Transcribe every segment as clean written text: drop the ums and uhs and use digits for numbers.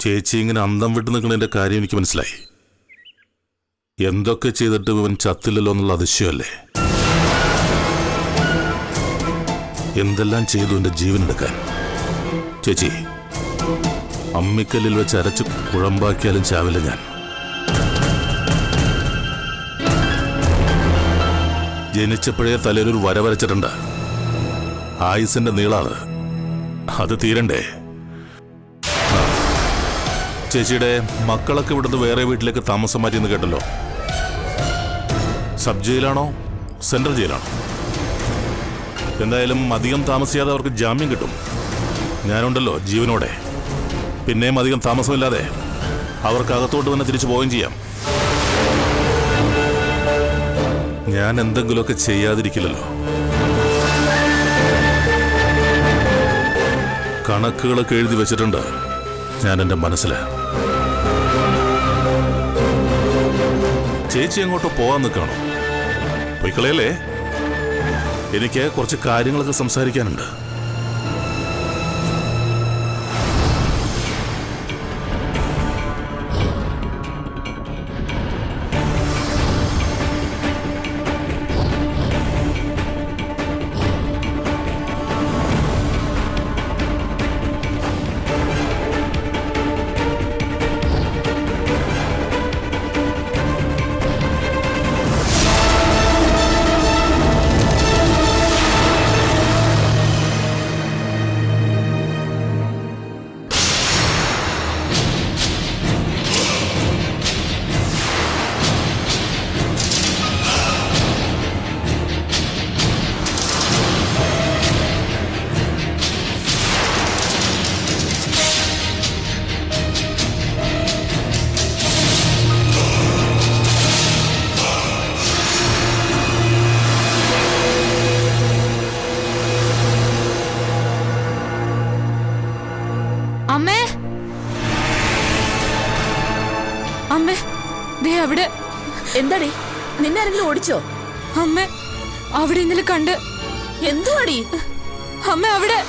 ചേച്ചി ഇങ്ങനെ അന്തം വിട്ടു നിൽക്കുന്നതിന്റെ കാര്യം എനിക്ക് മനസ്സിലായി. എന്തൊക്കെ ചെയ്തിട്ട് ഇവൻ ചത്തില്ലല്ലോ എന്നുള്ള അതിശയമല്ലേ? എന്തെല്ലാം ചെയ്തു എന്റെ ജീവൻ എടുക്കാൻ. ചേച്ചി, അമ്മിക്കല്ലിൽ വെച്ച് അരച്ച് കുഴമ്പാക്കിയാലും ചാവില്ല ഞാൻ. ജനിച്ചപ്പോഴേ തലയിലൊരു വര വരച്ചിട്ടുണ്ട്. ആയുസിന്റെ നീളാണ് അത്. തീരണ്ടേ? ചേച്ചിയുടെ മക്കളൊക്കെ ഇവിടുന്ന് വേറെ വീട്ടിലേക്ക് താമസം മാറ്റിയെന്ന് കേട്ടല്ലോ. സബ് ജയിലാണോ സെൻട്രൽ ജയിലാണോ? എന്തായാലും അധികം താമസിയാതെ അവർക്ക് ജാമ്യം കിട്ടും. ഞാനുണ്ടല്ലോ ജീവനോടെ. പിന്നെയും അധികം താമസമില്ലാതെ അവർക്ക് അകത്തോട്ട് തന്നെ തിരിച്ചു പോവുകയും ചെയ്യാം. ഞാൻ എന്തെങ്കിലുമൊക്കെ ചെയ്യാതിരിക്കില്ലല്ലോ. കണക്കുകളൊക്കെ എഴുതി വെച്ചിട്ടുണ്ട് ഞാൻ എൻ്റെ മനസ്സിൽ. ചേച്ചി എങ്ങോട്ടോ പോകാൻ നിൽക്കണോ? പൊയ്ക്കളയല്ലേ? എനിക്ക് കുറച്ച് കാര്യങ്ങളൊക്കെ സംസാരിക്കാനുണ്ട്. അവിടെ എന്താടി, നിന്നെ ആരെങ്കിലും ഓടിച്ചോ? അമ്മ അവിടെ ഇന്നലെ കണ്ട്. എന്തുവാടി? അമ്മ അവിടെ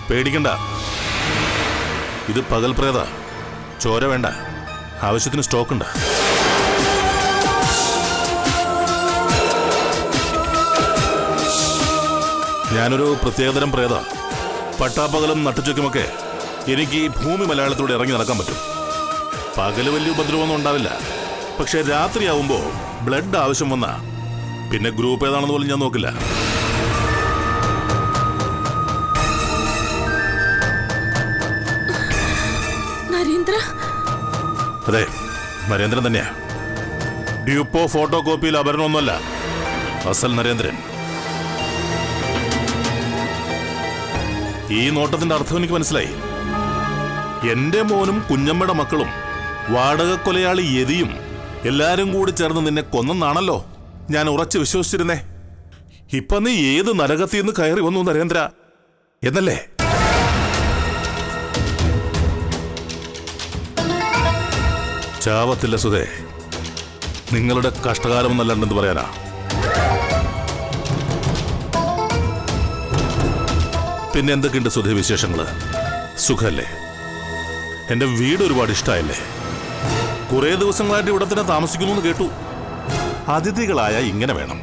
പേടിക്കണ്ട. ഇത് പകൽ പ്രേത. ചോര വേണ്ട, ആവശ്യത്തിന് സ്റ്റോക്ക് ഉണ്ട്. ഞാനൊരു പ്രത്യേകതരം പ്രേത. പട്ടാപ്പകലും നട്ടുച്ചയ്ക്കുമൊക്കെ എനിക്ക് ഈ ഭൂമി മലയാളത്തിലൂടെ ഇറങ്ങി നടക്കാൻ പറ്റും. പകല് വലിയ ഉപദ്രവമൊന്നും ഉണ്ടാവില്ല. പക്ഷെ രാത്രിയാവുമ്പോൾ ബ്ലഡ് ആവശ്യം വന്നാ പിന്നെ ഗ്രൂപ്പ് ഏതാണെന്ന് പോലും ഞാൻ നോക്കില്ല. അതെ, നരേന്ദ്രൻ തന്നെയാ. ഡ്യൂപ്പോ ഫോട്ടോ കോപ്പിയിൽ അപരണമൊന്നുമല്ല, അസൽ നരേന്ദ്രൻ. ഈ നോട്ടത്തിന്റെ അർത്ഥം എനിക്ക് മനസ്സിലായി. എന്റെ മോനും കുഞ്ഞമ്മയുടെ മക്കളും വാടക കൊലയാളി യതിയും എല്ലാരും കൂടി ചേർന്ന് നിന്നെ കൊന്നെന്നാണല്ലോ ഞാൻ ഉറച്ചു വിശ്വസിച്ചിരുന്നേ. ഇപ്പൊ നീ ഏത് നരകത്തിൽ നിന്ന് കയറി വന്നു നരേന്ദ്ര എന്നല്ലേ? ചാവത്തില്ല സുധേ. നിങ്ങളുടെ കഷ്ടകാലം എന്നല്ലെന്ന് പറയാനാ. പിന്നെ എന്തൊക്കെയുണ്ട് സുധേ വിശേഷങ്ങള്? സുഖല്ലേ? എന്റെ വീട് ഒരുപാട് ഇഷ്ടമായില്ലേ? കുറെ ദിവസങ്ങളായിട്ട് ഇവിടെ തന്നെ താമസിക്കുന്നു എന്ന് കേട്ടു. അതിഥികളായ ഇങ്ങനെ വേണം,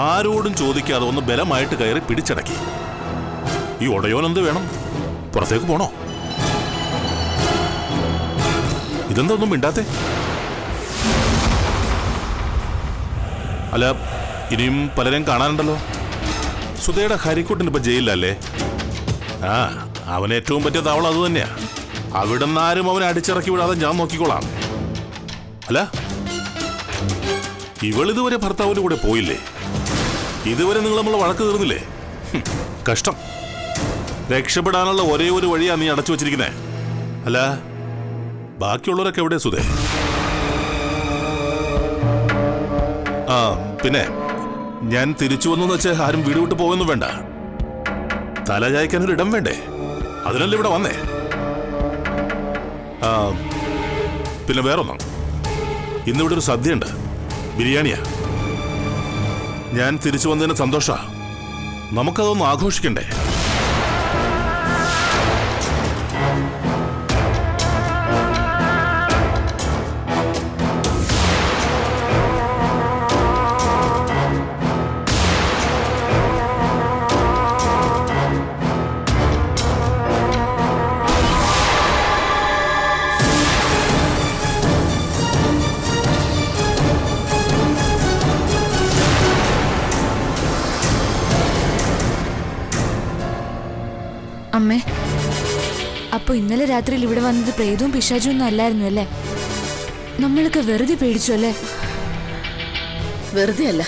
ആരോടും ചോദിക്കാതെ ഒന്ന് ബലമായിട്ട് കയറി പിടിച്ചടക്കി. ഈ ഒടയോനെന്ത് വേണം? പുറത്തേക്ക് പോണോ? ഇതെന്താ ഒന്നും മിണ്ടാത്തെ? അല്ല, ഇനിയും പലരെയും കാണാനുണ്ടല്ലോ. സുധയുടെ ഹരിക്കുട്ടിന് ഇപ്പൊ ജയിലിലല്ലേ? ആ, അവന് ഏറ്റവും പറ്റിയ താവളം അത് തന്നെയാ. അവിടെ നിന്നാരും അവനെ അടിച്ചിറക്കി വിടാതെ ഞാൻ നോക്കിക്കോളാം. അല്ല, ഇവളിതുവരെ ഭർത്താവിന്റെ കൂടെ പോയില്ലേ? ഇതുവരെ നിങ്ങൾ നമ്മൾ വഴക്ക് തീർന്നില്ലേ? കഷ്ടം. രക്ഷപ്പെടാനുള്ള ഒരേ ഒരു വഴിയാ നീ അടച്ചു വച്ചിരിക്കുന്നേ. അല്ല, ബാക്കിയുള്ളവരൊക്കെ എവിടെ സുധേ? ആ, പിന്നെ ഞാൻ തിരിച്ചു വന്നു വെച്ച് ആരും വീട് വിട്ട് പോകുന്നു വേണ്ട. തല ചായ്ക്കാൻ ഒരു ഇടം വേണ്ടേ? അതിനല്ലേ ഇവിടെ വന്നേ. പിന്നെ വേറൊന്നും, ഇന്നിവിടെ ഒരു സദ്യയുണ്ട്, ബിരിയാണിയാ. ഞാൻ തിരിച്ചു വന്നതിന് സന്തോഷാ. നമുക്കതൊന്ന് ആഘോഷിക്കണ്ടേ? അമ്മേ, അപ്പൊ ഇന്നലെ രാത്രിയിൽ ഇവിടെ വന്നത് പ്രേതവും പിശാചും ഒന്നും അല്ലായിരുന്നു അല്ലേ? നമ്മളൊക്കെ വെറുതെ പേടിച്ചു അല്ലേ? വെറുതെ അല്ല.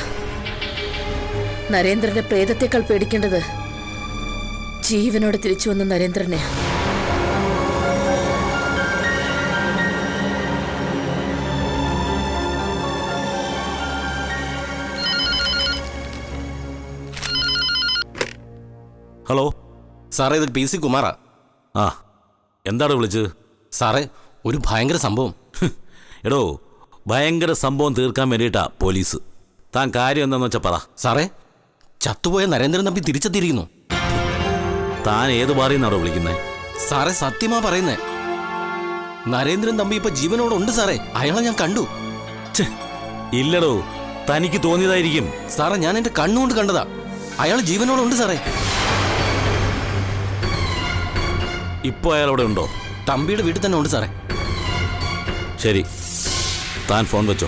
നരേന്ദ്രന്റെ പ്രേതത്തെക്കാൾ പേടിക്കേണ്ടത് ജീവനോടെ തിരിച്ചു വന്ന നരേന്ദ്രനെ. ഹലോ സാറേ, ഇത് PC കുമാറാ. ആ, എന്താണ് വിളിച്ചത്? സാറേ, ഒരു ഭയങ്കര സംഭവം. എടോ, ഭയങ്കര സംഭവം തീർക്കാൻ വേണ്ടിയിട്ടാ പോലീസ്. താൻ കാര്യം എന്താണെന്ന് വെച്ചാൽ പറ. സാറേ, ചത്തുപോയ നരേന്ദ്രൻ തമ്പി തിരിച്ചെത്തിയിരിക്കുന്നു. താൻ ഏത് ബാറിന്നാണോ വിളിക്കുന്നത്? സാറേ, സത്യമാ പറയുന്നേ. നരേന്ദ്രൻ തമ്പി ഇപ്പൊ ജീവനോടുണ്ട് സാറേ. അയാളെ ഞാൻ കണ്ടു. ഇല്ലടോ, തനിക്ക് തോന്നിയതായിരിക്കും. സാറേ, ഞാൻ എന്റെ കണ്ണുകൊണ്ട് കണ്ടതാ. അയാൾ ജീവനോടുണ്ട് സാറേ. ഇപ്പോ അയാൾ അവിടെ ഉണ്ടോ? തമ്പിയുടെ വീട്ടിൽ തന്നെ ഉണ്ട് സാറേ. ശരി, താൻ ഫോൺ വെച്ചോ.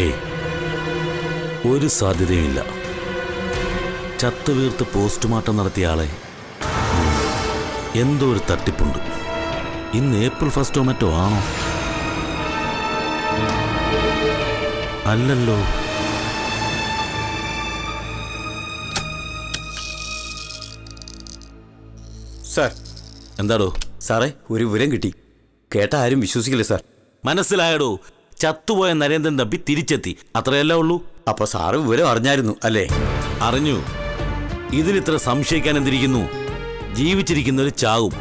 ഏയ്, ഒരു സാധ്യതയുമില്ല. ചത്തുവീർത്ത് പോസ്റ്റ്മോർട്ടം നടത്തിയ ആളെ എന്തോ ഒരു തട്ടിപ്പുണ്ട്. ഇന്ന് April 1 മറ്റോ ആണോ? അല്ലല്ലോ. സാർ. എന്താടോ? സാറേ, ഒരു വിവരം കിട്ടി. കേട്ട ആരും വിശ്വസിക്കില്ല സാർ. മനസ്സിലായടോ, ചത്തുപോയ നരേന്ദ്രൻ തമ്പി തിരിച്ചെത്തി, അത്രയല്ലേ ഉള്ളൂ. അപ്പൊ സാറ് വിവരം അറിഞ്ഞായിരുന്നു അല്ലേ? അറിഞ്ഞു. ഇതിലിത്ര സംശയിക്കാൻ എന്തിരിക്കുന്നു? ജീവിച്ചിരിക്കുന്നവർ ചാവും,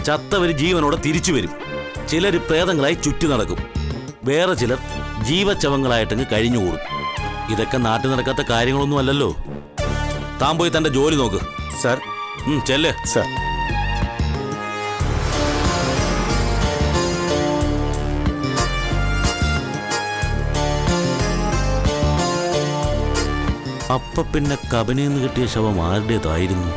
ചത്തവർ ജീവനോടെ തിരിച്ചു വരും. ചിലർ പ്രേതങ്ങളായി ചുറ്റി നടക്കും, വേറെ ചിലർ ജീവച്ചവങ്ങളായിട്ടങ്ങ് കഴിഞ്ഞുകൂടും. ഇതൊക്കെ നാട്ടിൽ നടക്കാത്ത കാര്യങ്ങളൊന്നും അല്ലല്ലോ. താൻ പോയി തന്റെ ജോലി നോക്ക്. സാർ. ചെല്ലേ. സാർ. അപ്പൊ പിന്നെ കബനേന്ന് കിട്ടിയ ശവം ആരുടേതായിരുന്നു?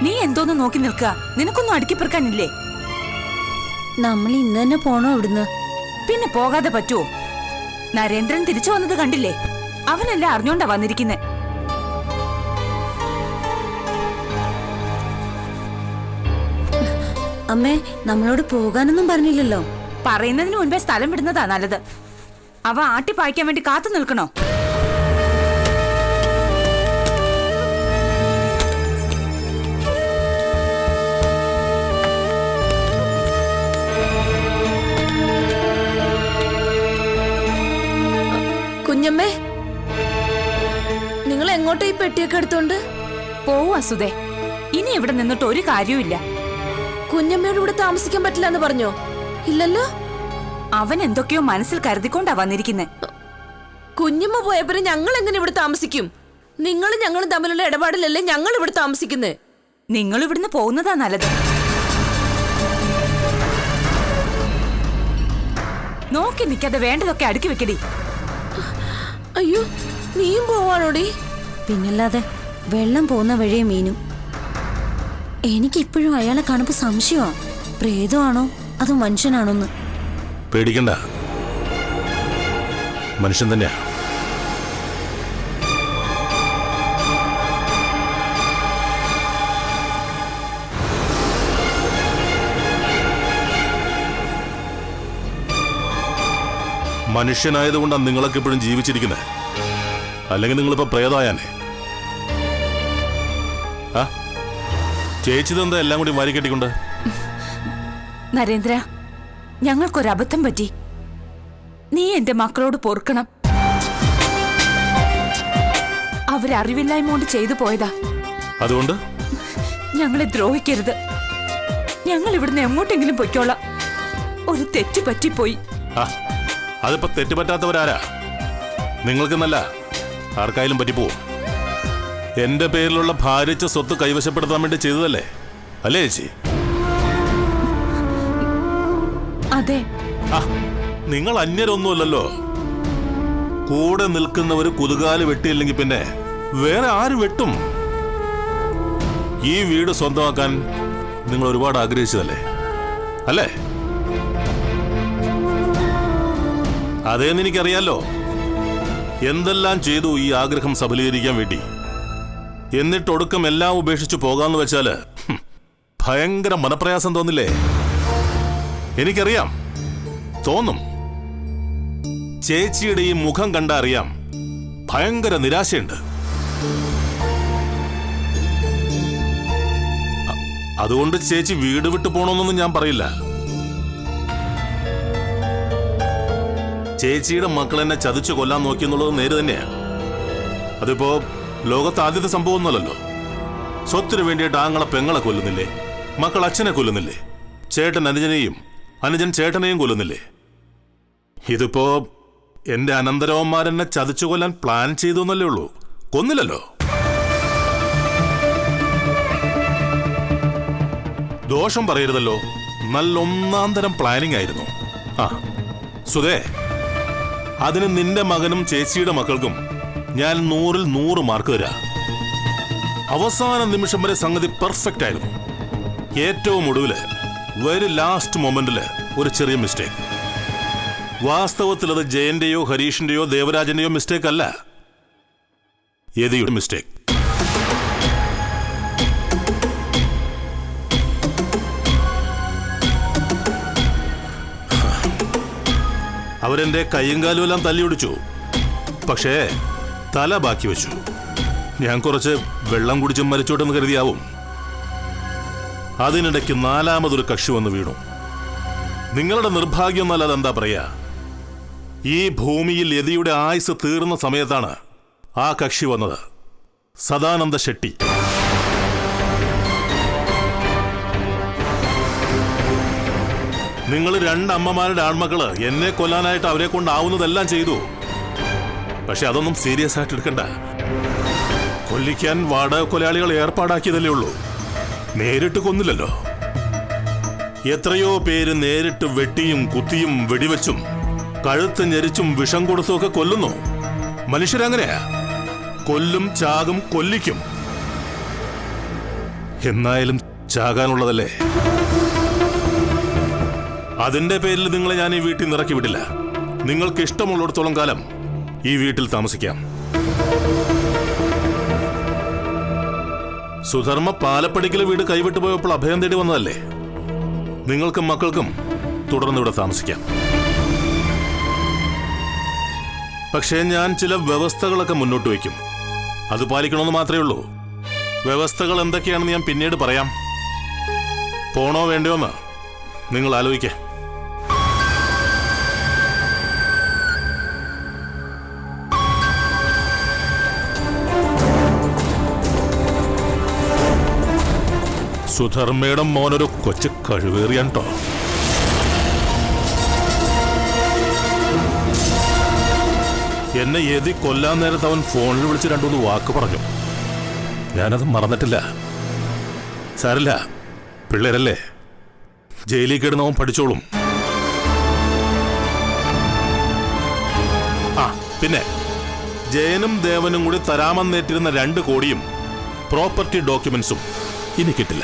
നീ എന്തോന്ന് നോക്കി നിൽക്കുക? നിനക്കൊന്നും അടുക്കിപ്പെറുക്കാനില്ലേ? നമ്മൾ ഇന്ന് തന്നെ പോണോ ഇവിടുന്ന്? പിന്നെ പോകാതെ പറ്റുമോ? നരേന്ദ്രൻ തിരിച്ചു വന്നത് കണ്ടില്ലേ? അവനല്ലേ അറിഞ്ഞോണ്ടാ വന്നിരിക്കുന്നെ. അമ്മേ, നമ്മളോട് പോകാനൊന്നും പറഞ്ഞില്ലല്ലോ. പറയുന്നതിന് മുൻപേ സ്ഥലം വിടുന്നതാ നല്ലത്. അവ ആട്ടിപ്പായ്ക്കാൻ വേണ്ടി കാത്തു നിൽക്കണോ? കുഞ്ഞമ്മേ, നിങ്ങൾ എങ്ങോട്ടാ ഈ പെട്ടിയൊക്കെ എടുത്തോണ്ട് പോവാ സുധേ. ഇനി ഇവിടെ നിന്നിട്ട് ഒരു കാര്യവുമില്ല. കുഞ്ഞമ്മയോട് ഇവിടെ താമസിക്കാൻ പറ്റില്ല എന്ന് പറഞ്ഞോ? ഇല്ലല്ലോ. അവൻ എന്തൊക്കെയോ മനസ്സിൽ കരുതിക്കൊണ്ടാ വന്നിരിക്കുന്നെ. കുഞ്ഞമ്മ പോയപ്പോ ഞങ്ങൾ എങ്ങനെ ഇവിടെ താമസിക്കും? നിങ്ങളും ഞങ്ങളും തമ്മിലുള്ള ഇടപാടിലല്ലേ ഞങ്ങൾ ഇവിടെ താമസിക്കുന്നേ. നിങ്ങൾ ഇവിടുന്ന് പോകുന്നതാ നല്ലത്. നോക്കി നിൽക്കാതെ വേണ്ടതൊക്കെ അടുക്കി വെക്കടി. അയ്യോ, നീയും പോവാണോടി? പിന്നല്ലാതെ, വെള്ളം പോകുന്ന വഴിയെ മീനും. എനിക്കിപ്പോഴും അയാളെ കാണുമ്പോ സംശയമാണ്, പ്രേതമാണോ അതോ മനുഷ്യനാണോന്ന്. പേടിക്കണ്ട, മനുഷ്യൻ തന്നെയാ. മനുഷ്യനായതുകൊണ്ടാണ് നിങ്ങളൊക്കെ ഇപ്പോഴും ജീവിച്ചിരിക്കുന്നത്. അല്ലെങ്കിൽ നിങ്ങളിപ്പോ പ്രേതമായാനേ. ആ ചേച്ചിതെന്താ എല്ലാം കൂടി വാരിക്കെട്ടിക്കൊണ്ട്? നരേന്ദ്ര, ഞങ്ങൾക്കൊരബദ്ധം പറ്റി. നീ എന്റെ മക്കളോട് പൊറുക്കണം. അവരറിവില്ലായ്മ കൊണ്ട് ചെയ്തു പോയതാ. അതുകൊണ്ട് ഞങ്ങളെ ദ്രോഹിക്കരുത്. ഞങ്ങൾ ഇവിടുന്ന് എങ്ങോട്ടെങ്കിലും പൊയ്ക്കോളാം. ഒരു തെറ്റ് പറ്റിപ്പോയി. ആ അതിപ്പോ തെറ്റുപറ്റാത്തവരാരാ? നിങ്ങൾക്കെന്നല്ല ആർക്കായാലും പറ്റിപ്പോവും. എന്റെ പേരിലുള്ള ഭാരിച്ച സ്വത്ത് കൈവശപ്പെടുത്താൻ വേണ്ടി ചെയ്തതല്ലേ, അല്ലേ ചേച്ചി? അതെ. ആ നിങ്ങൾ അന്യരൊന്നുമല്ലല്ലോ. കൂടെ നിൽക്കുന്നവര് കുതുകാല് വെട്ടിയില്ലെങ്കിൽ പിന്നെ വേറെ ആര് വെട്ടും? ഈ വീട് സ്വന്തമാക്കാൻ നിങ്ങൾ ഒരുപാട് ആഗ്രഹിച്ചതല്ലേ, അല്ലേ? അതേന്ന് എനിക്കറിയാലോ. എന്തെല്ലാം ചെയ്തു ഈ ആഗ്രഹം സഫലീകരിക്കാൻ വേണ്ടി. എന്നിട്ടൊടുക്കം എല്ലാം ഉപേക്ഷിച്ചു പോകാന്ന് വെച്ചാല് ഭയങ്കര മനപ്രയാസം തോന്നില്ലേ? എനിക്കറിയാം, തോന്നും. ചേച്ചിയുടെ ഈ മുഖം കണ്ടാ അറിയാം, ഭയങ്കര നിരാശയുണ്ട്. അതുകൊണ്ട് ചേച്ചി വീട് വിട്ടു പോണമെന്നൊന്നും ഞാൻ പറയില്ല. ചേച്ചിയുടെ മക്കൾ എന്നെ ചതിച്ചു കൊല്ലാൻ നോക്കിയെന്നുള്ളത് നേര് തന്നെയാ. അതിപ്പോ ലോകത്ത് ആദ്യത്തെ സംഭവമൊന്നുമല്ലല്ലോ. സ്വത്തിന് വേണ്ടിയിട്ട് ആങ്ങളെ പെങ്ങളെ കൊല്ലുന്നില്ലേ, മക്കൾ അച്ഛനെ കൊല്ലുന്നില്ലേ, ചേട്ടൻ അനുജനെയും അനുജൻ ചേട്ടനെയും കൊല്ലുന്നില്ലേ? ഇതിപ്പോ എന്റെ അനന്തരവന്മാരെന്നെ ചതിച്ചു കൊല്ലാൻ പ്ലാൻ ചെയ്തു എന്നല്ലേ ഉള്ളൂ, കൊന്നില്ലല്ലോ. ദോഷം പറയരുതല്ലോ, നല്ല ഒന്നാം തരം പ്ലാനിംഗ് ആയിരുന്നു. ആ സുധേ, അതിന് നിന്റെ മകനും ചേച്ചിയുടെ മക്കൾക്കും ഞാൻ 100-ൽ 100 മാർക്ക് തരാം. അവസാന നിമിഷം വരെ സംഗതി പെർഫെക്റ്റ് ആയിരുന്നു. ഏറ്റവും ഒടുവില് വെരി ലാസ്റ്റ് മൊമെന്റില് ഒരു ചെറിയ മിസ്റ്റേക്ക്. വാസ്തവത്തിൽ അത് ജയന്റെയോ ഹരീഷിന്റെയോ ദേവരാജന്റെയോ മിസ്റ്റേക്ക് അല്ല, യതിയുടെ മിസ്റ്റേക്ക്. അവരെന്റെ കയ്യും കാലും എല്ലാം തല്ലിയൊടിച്ചു. പക്ഷേ തല ബാക്കി വെച്ചു. ഞാൻ കുറച്ച് വെള്ളം കുടിച്ചും മരിച്ചോട്ടെന്ന് കരുതിയാവും. അതിനിടയ്ക്ക് 4ാമതൊരു കക്ഷി വന്ന് വീണു. നിങ്ങളുടെ നിർഭാഗ്യം എന്നല്ലാതെ എന്താ പറയാ. ഈ ഭൂമിയിൽ യതിയുടെ ആയുസ് തീർന്ന സമയത്താണ് ആ കക്ഷി വന്നത്, സദാനന്ദ ഷെട്ടി. നിങ്ങൾ 2 അമ്മമാരുടെ ആൺമക്കള് എന്നെ കൊല്ലാനായിട്ട് അവരെ കൊണ്ടാവുന്നതെല്ലാം ചെയ്തു. പക്ഷെ അതൊന്നും സീരിയസ് ആയിട്ട് എടുക്കണ്ട. കൊല്ലിക്കാൻ വാടക കൊലയാളികൾ ഏർപ്പാടാക്കിയതല്ലേ ഉള്ളൂ, നേരിട്ട് കൊന്നില്ലല്ലോ. എത്രയോ പേര് നേരിട്ട് വെട്ടിയും കുത്തിയും വെടിവെച്ചും കഴുത്ത് ഞെരിച്ചും വിഷം കൊടുത്തുമൊക്കെ കൊല്ലുന്നു. മനുഷ്യരങ്ങനെയാ, കൊല്ലും ചാകും കൊല്ലിക്കും. എന്നായാലും ചാകാനുള്ളതല്ലേ. അതിന്റെ പേരിൽ നിങ്ങളെ ഞാൻ ഈ വീട്ടിൽ നിറക്കി വിടില്ല. നിങ്ങൾക്ക് ഇഷ്ടമുള്ളിടത്തോളം കാലം ഈ വീട്ടിൽ താമസിക്കാം. സുധർമ്മ പാലപ്പടിക്കൽ വീട് കൈവിട്ടു പോയപ്പോൾ അഭയം തേടി വന്നതല്ലേ. നിങ്ങൾക്കും മക്കൾക്കും തുടർന്നിവിടെ താമസിക്കാം. പക്ഷേ ഞാൻ ചില വ്യവസ്ഥകളൊക്കെ മുന്നോട്ട് വയ്ക്കും. അത് പാലിക്കണമെന്ന് മാത്രമേ ഉള്ളൂ. വ്യവസ്ഥകൾ എന്തൊക്കെയാണെന്ന് ഞാൻ പിന്നീട് പറയാം. പോണോ വേണ്ടയോന്ന് നിങ്ങൾ ആലോചിക്കേ. സുധർമ്മയുടെ മോനൊരു കൊച്ചു കഴിവേറിയാൻ ട്ടോ. എന്നെ യതി കൊല്ലാൻ നേരത്ത് അവൻ ഫോണിൽ വിളിച്ച് 2-3 വാക്ക് പറഞ്ഞു. ഞാനത് മറന്നിട്ടില്ല. സാരില്ല, പിള്ളേരല്ലേ, ജയിലിൽ കിടന്നവൻ പഠിച്ചോളും. ആ പിന്നെ ജയനും ദേവനും കൂടി തരാമെന്നേറ്റിരുന്ന 2 കോടിയും പ്രോപ്പർട്ടി ഡോക്യുമെന്റ്സും ഇനി കിട്ടില്ല.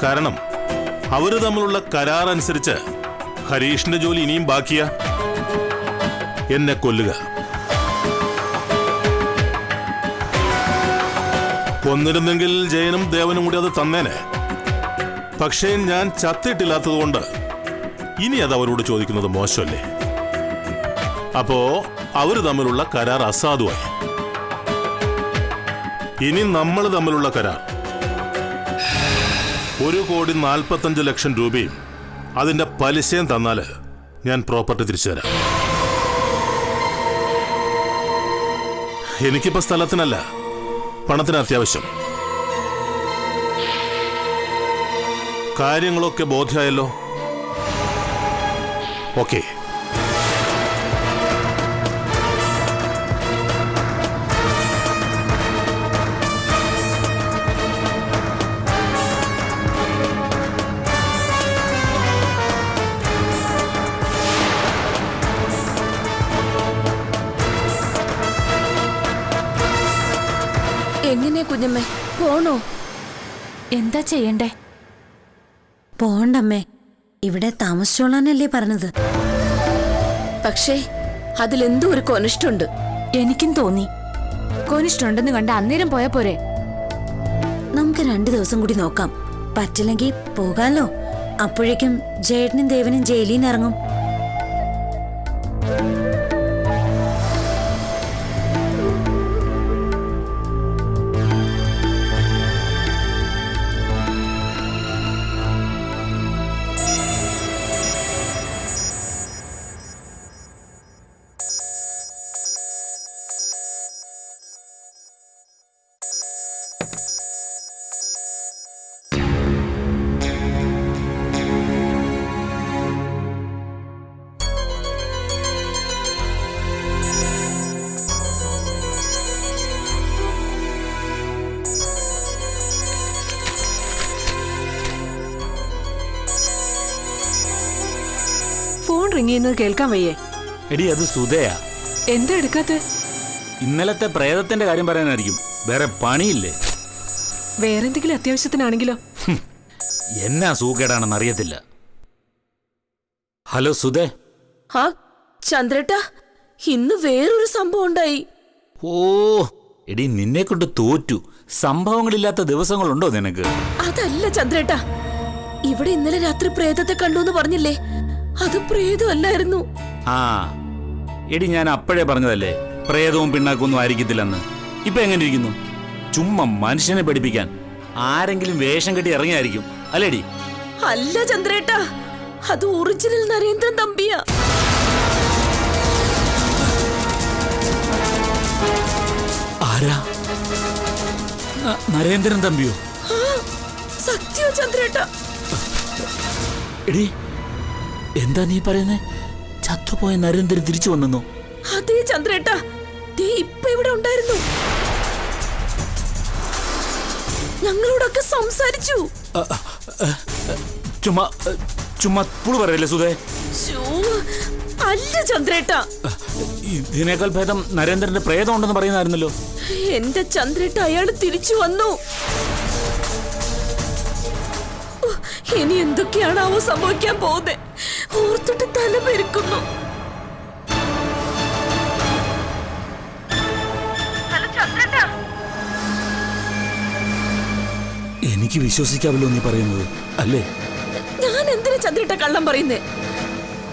കാരണം അവര് തമ്മിലുള്ള കരാർ അനുസരിച്ച് ഹരീഷിന്റെ ജോലി ഇനിയും ബാക്കിയാ. എന്നെ കൊല്ലുക. കൊന്നിരുന്നെങ്കിൽ ജയനും ദേവനും കൂടി അത് തന്നേനെ. പക്ഷേ ഞാൻ ചത്തിട്ടില്ലാത്തതുകൊണ്ട് ഇനി അത് അവരോട് ചോദിക്കുന്നത് മോശമല്ലേ? അപ്പോ അവര് തമ്മിലുള്ള കരാർ അസാധുവായി. ഇനി നമ്മൾ തമ്മിലുള്ള കരാർ 1,45,00,000 രൂപയും അതിന്റെ പലിശയും തന്നാല് ഞാൻ പ്രോപ്പർട്ടി തിരിച്ചു തരാം. എനിക്കിപ്പോ സ്ഥലത്തിനല്ല, പണത്തിന് അത്യാവശ്യം. കാര്യങ്ങളൊക്കെ ബോധ്യമായല്ലോ? ഓക്കെ. എങ്ങനെ കുഞ്ഞമ്മേ, പോണോ? എന്താ ചെയ്യണ്ടേ? പോണ്ടമ്മേ, ഇവിടെ താമസിച്ചോളാനല്ലേ പറഞ്ഞത്. പക്ഷേ അതിലെന്തോ ഒരു കൊനിഷ്ടുണ്ട്. എനിക്കും തോന്നി. കോനിഷ്ടുണ്ടെന്ന് കണ്ട അന്നേരം പോയാ പോരെ? നമുക്ക് 2 ദിവസം കൂടി നോക്കാം. പറ്റില്ലെങ്കിൽ പോകാലോ. അപ്പോഴേക്കും ജേട്ടനും ദേവനും ജയിലിൽ നിന്ന് ഇറങ്ങും. ഫോൺ റിങ് ചെയ്യുന്നത് കേൾക്കാൻ വയ്യേ? എടി അത് സുധയാ. എന്താ എടുക്കാത്ത? ഇന്നലത്തെ പ്രേതത്തിന്റെ കാര്യം പറയാനായിരിക്കും, വേറെ പണിയില്ലേ? വേറെന്തെങ്കിലും അത്യാവശ്യത്തിനാണെങ്കിലോ? എന്നാ സൂക്കേടാണെന്ന് അറിയത്തില്ല. ഹലോ സുധേ. ആ ചന്ദ്രേട്ടാ, ഇന്ന് വേറൊരു സംഭവം ഉണ്ടായി. ഓ എടി, നിന്നെ കൊണ്ട് തോറ്റു. സംഭവങ്ങളില്ലാത്ത ദിവസങ്ങളുണ്ടോ നിനക്ക്? അതല്ല ചന്ദ്രേട്ടാ, ഇവിടെ ഇന്നലെ രാത്രി പ്രേതത്തെ കണ്ടു എന്ന് പറഞ്ഞില്ലേ, അത് പ്രേതമല്ലായിരുന്നു. ആ എടി, ഞാൻ അപ്പോഴേ പറഞ്ഞതല്ലേ പ്രേതവും പിണ്ണാക്കൊന്നും ആയിരിക്കത്തില്ലെന്ന്. ഇപ്പൊ എങ്ങനെ ഇരിക്കുന്നു? ചുമ്മാ മനുഷ്യനെ പഠിപ്പിക്കാൻ ആരെങ്കിലും വേഷം കെട്ടി ഇറങ്ങിയായിരിക്കും അല്ലേടി? അല്ല ചന്ദ്രേട്ടാ, അത് ഒറിജിനൽ നരേന്ദ്രൻ തമ്പിയാ. ആരാ? നരേന്ദ്രൻ തമ്പിയോ? സത്യോ ചന്ദ്രേട്ടാ? എടി, എന്താ നീ പറയുന്നേ? ചത്തുപോയ നരേന്ദ്രൻ തിരിച്ചു വന്നെന്നോ? അതേ ചന്ദ്രേട്ടാ, ദേ ഇപ്പൊ ഇവിടെ ഉണ്ടായിരുന്നു. ഞങ്ങളോടൊക്കെ സംസാരിച്ചു. ചുമ്മാ പുളു പറയല്ലേ സുധേ? അല്ല ചന്ദ്രേട്ടാ, ഇതിനേക്കാൾ ഭേദം നരേന്ദ്രന്റെ പ്രേതം ഉണ്ടെന്ന് പറയുന്നായിരുന്നല്ലോ. എന്റെ ചന്ദ്രേട്ട, അയാള് തിരിച്ചു വന്നു. ഇനി എന്തൊക്കെയാണാവോ സംഭവിക്കാൻ പോകുന്നത്? ഓർത്തിട്ട് തല പെരുക്കുന്നു. എനിക്ക് വിശ്വസിക്കാമല്ലോ നീ പറയുന്നത്, അല്ലേ? ഞാൻ എന്തിനാ ചന്ദ്രേട്ട കള്ളം പറയുന്നേ?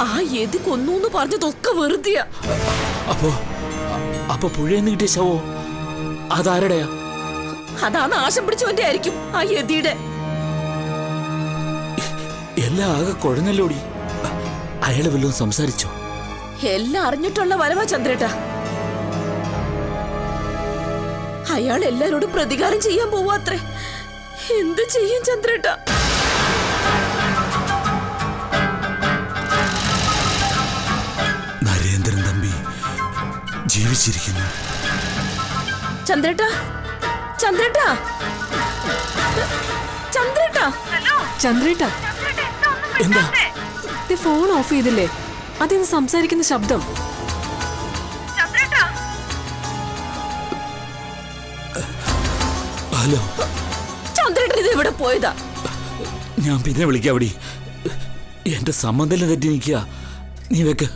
ആ എതി കൊന്നു പറഞ്ഞതൊക്കെ വെറുതെയാ. അപ്പൊ പുഴയെന്ന് കിട്ടിയ ശവോ അതാരുടെയാ? അതാണ് ആശം പിടിച്ചവന്റെ ആയിരിക്കും, ആ യതിയുടെ. എല്ലാം ആകെ കുഴഞ്ഞല്ലോടി. അയാള് വല്ലതും സംസാരിച്ചോ? എല്ലാം അറിഞ്ഞിട്ടുള്ള വരവാ ചന്ദ്രേട്ട. അയാൾ എല്ലാരോടും പ്രതികാരം ചെയ്യാൻ പോവാത്രേ. എന്ത് ചെയ്യും ചന്ദ്രേട്ട? നരേന്ദ്രൻ തമ്പി ജീവിച്ചിരിക്കുന്നു. ചന്ദ്രേട്ട, ചന്ദ്രേട്ട, ചന്ദ്രേട്ട, ചന്ദ്രേട്ട, എന്താ? ഫോൺ ഓഫ് ചെയ്തില്ലേ? അതിന്ന് സംസാരിക്കുന്ന ശബ്ദം. ഹലോ ചന്ദ്രേട്ടൻ ഇത് എവിടെ പോയതാ? ഞാൻ പിന്നെ വിളിക്കാം അവിടെ. എന്റെ സമ്മതം തെറ്റി നിൽക്കുക. നീ വെക്ക്.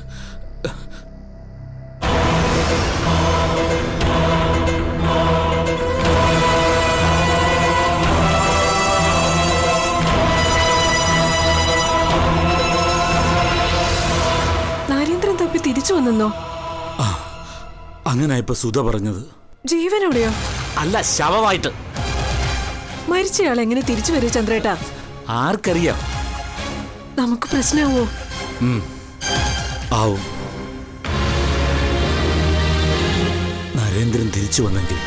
നരേന്ദ്രൻ തപ്പി തിരിച്ചു വന്നെന്നോ? അങ്ങനെ ഇപ്പൊ സുധ പറഞ്ഞത്. ജീവനോടെയോ? അല്ല, ശവമായിട്ട്. മരിച്ചയാൾ എങ്ങനെ തിരിച്ചു വരൂ ചന്ദ്രേട്ടാ? ആർക്കറിയാം? നമുക്ക് പ്രശ്നമാവോ? ആവും. നരേന്ദ്രൻ തിരിച്ചു വന്നെങ്കിൽ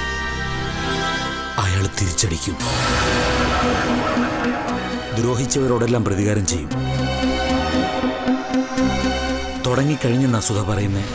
അയാൾ തിരിച്ചടിക്കും. ദ്രോഹിച്ചവരോടെല്ലാം പ്രതികാരം ചെയ്യും. തുടങ്ങിക്കഴിഞ്ഞെന്നാ സുധ പറയുന്നേ.